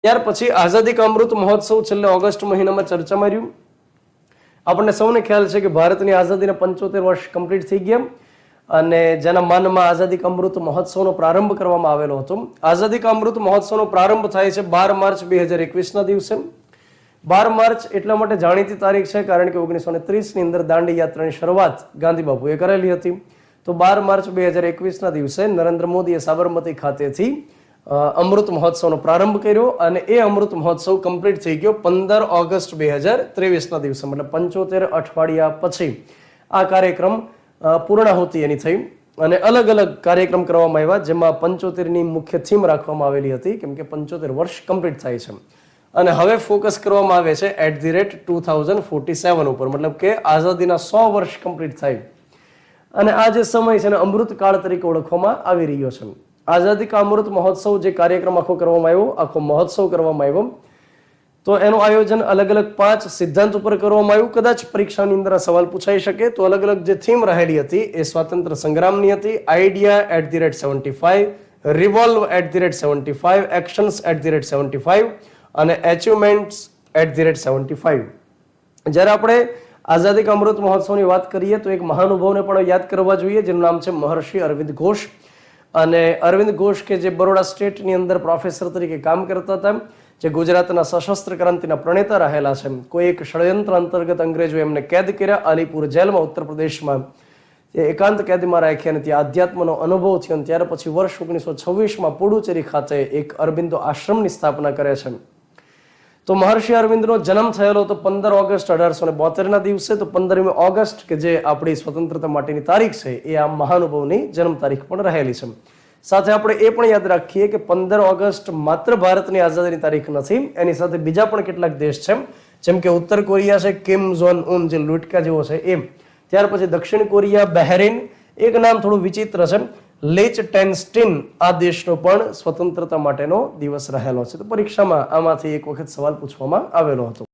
ત્યાર પછી આઝાદી કા અમૃત મહોત્સવ છેલ્લે ઓગસ્ટ મહિનામાં ચર્ચામાં રહ્યું. આપણને સૌને ખ્યાલ છે કે ભારતની આઝાદીના 75 વર્ષ કમ્પ્લીટ થઈ ગયા અને જેના માનમાં આઝાદી કા અમૃત મહોત્સવનો પ્રારંભ કરવામાં આવેલો હતો. આઝાદી કા અમૃત મહોત્સવનો પ્રારંભ થાય છે 12 માર્ચ 2021 ના દિવસે. 12 માર્ચ એટલા માટે જાણીતી તારીખ છે કારણ કે 1930 ની અંદર દાંડી યાત્રાની શરૂઆત ગાંધી બાપુએ કરેલી હતી. તો 12 માર્ચ 2021 ના દિવસે નરેન્દ્ર મોદીએ સાબરમતી ખાતેથી અમૃત મહોત્સવનો પ્રારંભ કર્યો અને એ અમૃત મહોત્સવ કમ્પ્લીટ થઈ ગયો 15 ઓગસ્ટ 2023 ના દિવસે, મતલબ 75 અઠવાડિયા પછી આ કાર્યક્રમ પૂર્ણાહુતિ એની થઈ અને અલગ અલગ કાર્યક્રમ કરવામાં આવ્યા, જેમાં 75 ની મુખ્ય થીમ રાખવામાં આવેલી હતી કેમ કે 75 વર્ષ કમ્પ્લીટ થાય છે. અને હવે ફોકસ કરવામાં આવે છે @2047 ઉપર, મતલબ કે આઝાદીના 100 વર્ષ કમ્પ્લીટ થાય અને આ જે સમય છે એને અમૃતકાળ તરીકે ઓળખવામાં આવી રહ્યો છે. આઝાદી કા અમૃત મહોત્સવ જે કાર્યક્રમ આખો કરવામાં આવ્યો, આખો મહોત્સવ કરવામાં આવ્યો, તો એનું આયોજન અલગ અલગ 5 સિદ્ધાંત ઉપર કરવામાં આવ્યું. કદાચ પરીક્ષાની અંદર આ સવાલ પૂછાઈ શકે. તો અલગ અલગ જે થીમ રહેલી હતી એ સ્વાતંત્ર્ય સંગ્રામની હતી. આઈડિયા @75, રિવોલ્વ @75, એક્શન્સ @75 અને એચિવમેન્ટ્સ @75. જ્યારે આપણે આઝાદી કા અમૃત મહોત્સવની વાત કરીએ તો એક મહાનુભાવને પણ યાદ કરવા જોઈએ જેનું નામ છે મહર્ષિ અરવિંદ ઘોષ. અને અરવિંદ ઘોષ કે જે બરોડા સ્ટેટની અંદર પ્રોફેસર તરીકે કામ કરતા હતા, જે ગુજરાતના સશસ્ત્ર ક્રાંતિના પ્રણેતા રહેલા છે. કોઈ એક ષડયંત્ર અંતર્ગત અંગ્રેજોએ એમને કેદ કર્યા અલીપુર જેલમાં ઉત્તર પ્રદેશમાં. એ એકાંત કેદમાં રાખ્યા અને ત્યાં આધ્યાત્મનો અનુભવ થયો. ત્યાર પછી વર્ષ 1926માં પુડુચેરી ખાતે એક અરબિંદો આશ્રમની સ્થાપના કરે છે. તો મહર્ષિ અરવિંદનો જન્મ થયેલો હતો 15 ઓગસ્ટ 1872 ના દિવસે. તો 15મી ઓગસ્ટ કે જે આપણી સ્વતંત્રતા માટેની તારીખ છે એ આ મહાનુભાવની જન્મ તારીખ પણ રહેલી છે. સાથે આપણે એ પણ યાદ રાખીએ કે 15 ઓગસ્ટ માત્ર ભારતની આઝાદીની તારીખ નથી, એની સાથે બીજા પણ કેટલાક દેશ છે, જેમ કે ઉત્તર કોરિયા છે, કિમ જોન ઉન જે લુટકા જેવો છે એમ. ત્યાર પછી દક્ષિણ કોરિયા, બહેરીન, એક નામ થોડું વિચિત્ર છે, લેચટેનસ્ટીન, આ દેશનો પણ સ્વતંત્રતા માટેનો દિવસ રહેલો છે. તો પરીક્ષામાં આમાંથી એક વખત સવાલ પૂછવામાં આવેલો હતો.